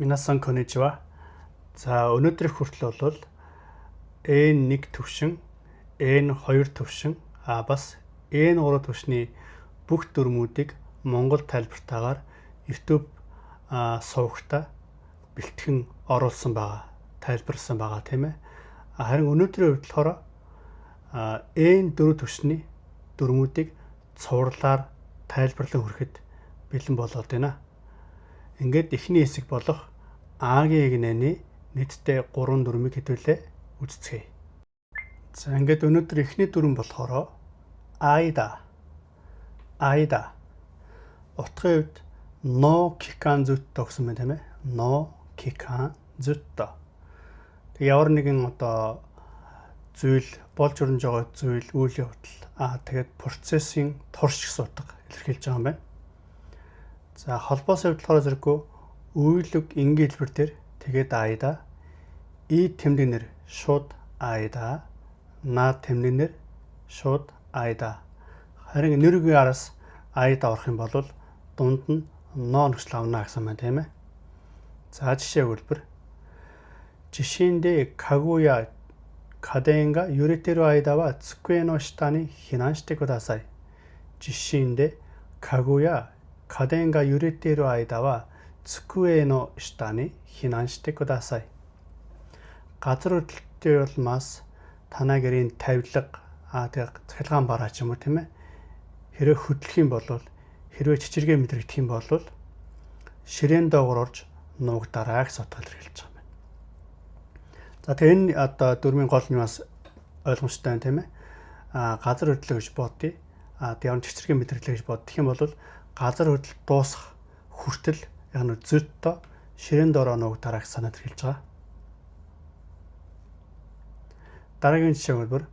Минасан конnichiwa. За өнөөдрийн хүртэл бол N1 төвшин, N2 төвшин, бас N3 төвшний бүх дүрмүүдийг монгол тайлбартаагаар YouTube сувагтаа бэлтгэн оруулсан байгаа, тайлбарласан байгаа тийм ээ. Харин өнөөдрийн үед болохоор N4 төвшний дүрмүүдийг цувралаар тайлбарлан хүрэхэд бэлэн болоод байна. Ингээд эхний хэсэг болох А-гийн эгнээний нийтдээ 3 дүрмийг хэдүүлээ үзцгээе. За ингээд өнөөдөр эхний дүрм болохоор Аида. Утгын хувьд но кикан зүтто гэсэн мэт тийм ээ. Но кикан зүтто. Тэг ямар нэгэн зүйл болж өрнж байгаа зүйл үйл явдал тэгээд процессын турш гэсэн утга илэрхийлж байгаа юм байна. За холбоос хувьд болохоор зэрэггүй үйлэг энгийн хэлбэр дээр тэгээд аида, и тэмдэгнэр шууд аида, на тэмдэгнэр шууд аида. Харин нэр үгийн араас аида орох юм бол дунд нь но нөхцөл авна гэсэн байна тийм ээ. За жишээ өгүүлбэр. Жишээндээ Кагуя Каденга юритэру аида ва цукуэ но шита ни хинан шите кудасай. Жишээндээ Кагуя Каденга юритэру аида ва цукуэ но шита ни хинан шите кудасай. Газар хөдлөлтөй улмаас танай гэрийн тавилга захилгаан бараач юм уу тийм ээ. Хэрвээ хөдлөх юм бол хэрвээ чичиргээ мэдрэгдэх юм бол ширээн доогор орж нуугдараа гэж утгаар хэлж байгаа юм байна. За тэгээ энэ дөрмийн гол нь бас ойлгомжтой байна тийм ээ. Газар хөдлөлт гэж бодъё. Ямар чичиргээ мэдрэлээ гэж боддох юм бол газар хөдлөлт дуусах хүртэл яг нь зөтто ширээн доороо нуугдараа гэж санаад хэлж байгаа. Дараагийн жишээ хэлбэр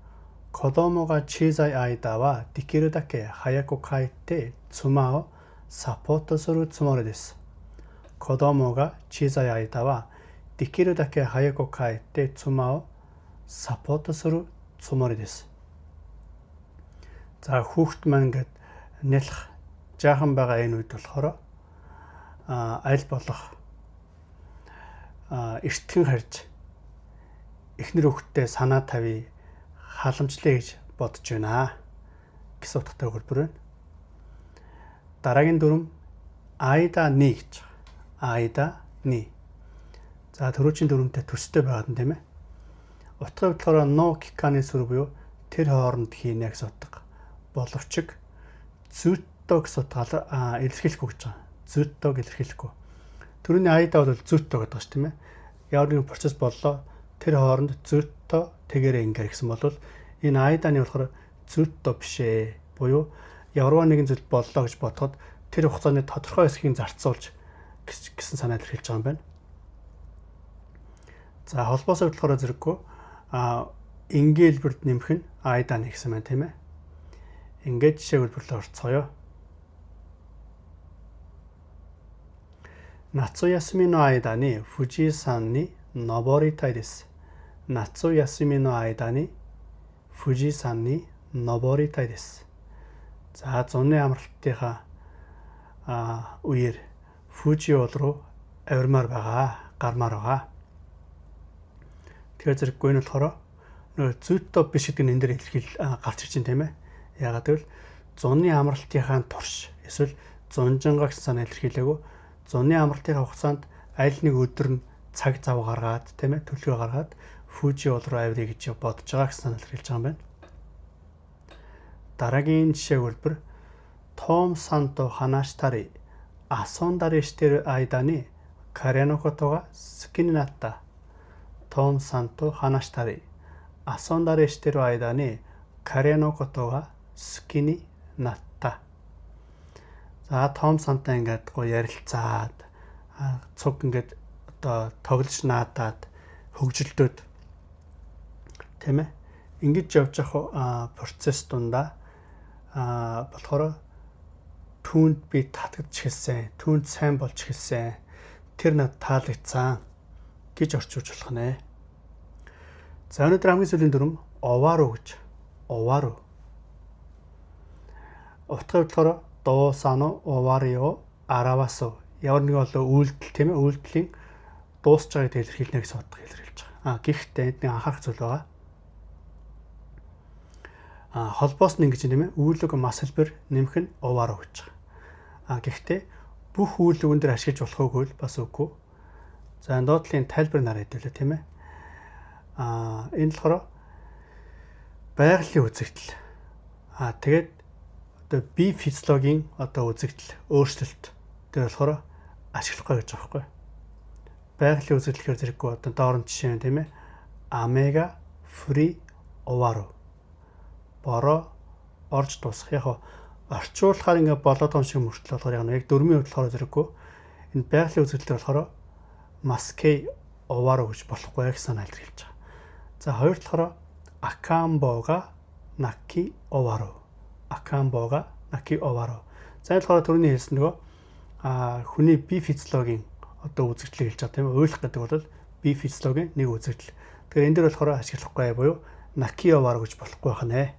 Kodomo ga chizai aida wa dekiru dake hayaku kaete tsuma o sapport suru tsumori desu. Kodomo ga chizai aida wa dekiru dake hayaku kaete tsuma o sapport suru tsumori desu. За хүүхэд маань ингээд нялх жаахан байгаа энэ үед болохоор аль болох эртхэн харж эхнэр хүүхэдтэй санаа тавья, халамжлаа гэж бодож байна гэсэн утгатай өгүүлбэр байна. Дараагийн дүрм аида ни гэж. Аида ни. За түрүүчийн дүрмтэй төстэй байгаад нь тийм ээ. Утгын хувьд болохоор но киканы сүр буюу тэр хооронд хийнэ гэсэн утга. Боловч зүтто гэсэн утгаар илэрхийлэхгүй гэж байгаа. Зүттог илэрхийлэхгүй. Түрүүний аида бол зүтто гэдэг шүү тийм ээ. Ямар нэгэн процесс боллоо тэр хооронд зүтто тэгээрээ ингээ гэсэн бол энэ аиданы болохоор зүтто биш ээ. Буюу ямар нэгэн зүйл боллоо гэж бодоход тэр хугацааны тодорхой хэсгийг зарцуулж гэсэн санаа илэрхийлж байгаа юм байна. За холбоос хувьд болохоор зэрэггүй энгийн хэлбэрд нэмэх нь аиданы гэсэн байна тийм ээ. Ингээд жишээ хэлбэрлэл орцгоё. Natsu yasumi no aida ni Fuji-san ni noboritai desu. Natsu yasumi no aida ni Fuji-san ni noboritai desu. За зуны амралтынхаа үеэр Фужи уул руу авирмаар байгаа, гармаар байгаа. Тэгэхээр зэрэггүй нь болохоор нөгөө зүтто биш гэдэг нь энэ дээр гарч ирж байна тийм ээ. Яагаад гэвэл зуны амралтынхаа турш эсвэл зунжингаа гэсэн санаа илэрхийлээгүй. Зуны амралтынхаа хугацаанд аль нэг өдөр нь цаг зав гаргаад тийм ээ төлөвлөгөө гаргаад Фужи уул руу авирыг гэж бодож байгаа гэсэн санаа илэрхийлж байгаа юм байна. Дараагийн жишээ хэлбэр Том санто ханашитари асондари шитэру аида ни каре no koto ga suki ni natta. Том санто ханашитари асондари шитэру аида ни каре no koto ga suki ni natta. За Том сантай ингээд гоё ярилцаад цуг ингээд тоглож наадаад хөгжилдөөд тийм ээ ингэж явж явах процесс дундаа болохоор түүнд би татагдж эхэлсэн, түүнд сайн болж эхэлсэн, тэр над таалагдсан гэж орчуулж болох нэ. За өнөөдөр хамгийн сүүлийн дүрм овару гэж. Овару. Утгын хувьд болохоор доосано оварио аравасо. Ямар нэг үйлдэл тийм ээ үйлдэлийн дуусч байгааг илэрхийлнэ гэсэн утга илэрхийлж байгаа. Гэхдээ энд нэг анхаарах зүйл байгаа. Холбоос нь ингэж юм ээ. Үүлэг мас хэлбэр нэмэх нь овааруу гэж байгаа. Гэхдээ бүх үүлэгэн дээр ашиглаж болох үгүй л бас үгүй. За дуудлын тайлбар нараа хэдүүлээ тийм ээ. Энэ болохоор байгалийн үзэгдэл. Тэгээд одоо бие физиологийн одоо үзэгдэл, өөрчлөлт дээр болохоор ашиглахгүй гэж байгаа байхгүй. Байгалийн үзэгдлээр зэрэггүй одоо доорн жишээ нь тийм ээ. Омега фри овааруу. Бороо орж дуусах. Яг орчуулахаар ингээ болоод байгаа шиг мөртлөө болохоор яг дөрмийн хувьд болохоор зэрэггүй. Энэ байгалийн үзэгдэлээр болохоор маскей овааруу гэж болохгүй гэж санаа илэрхийлж байгаа. За хоёр талаараа акамбога наки овааруу. Акамбога наки овааруу. За энэ болохоор түрүүний хэлсэн нөгөө хүний бие физиологийн одоо үзэгдлийг хэлж байгаа тийм ээ. Ойлгох гэдэг бол бие физиологийн нэг үзэгдэл. Тэгэхээр энэ дээр болохоор ашиглахгүй буюу наки овааруу гэж болохгүй байна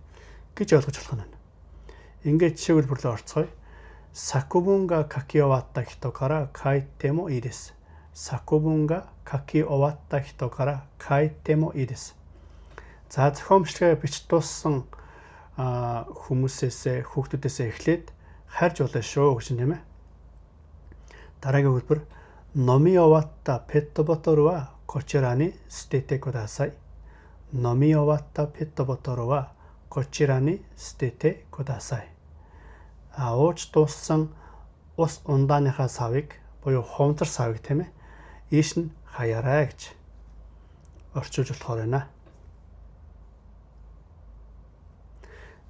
гэж ойлгож болох нь. Ингээд жишээ хэлбэрлээ орцгоё. Сакубунга каки оватта хито кара кайте мо ii desu. Сакубунга каки оватта хито кара кайте мо ii desu. За зохион бичлэгээ бич дууссан хүмүүсээс хүүхдүүдээс эхлээд харж болно шүү гэж тийм ээ. Дараагийн хэлбэр номи оватта петто ботолу wa kochira ni sutete kudasai. Номи оватта петто ботолу wa kochira ni sutete kudasai. Ууж дууссан ус ундааныхаа савыг буюу хумдар савыг тийм ээ. Ийш нь хаяарай гэж орчуулж болохоор байна.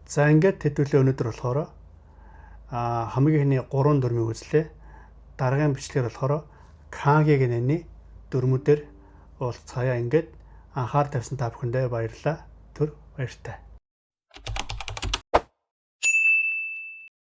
За ингээд хэдүүлээ өнөөдөр болохоор хамгийн ихний 3 дөрмийг үзлээ. Дараагийн бичлэгээр болохоор Кангийн нэнний дөрмүүдээр уулзцаая. Ингээд анхаар тавьсан та бүхэндээ баярлалаа. Түр баяртай.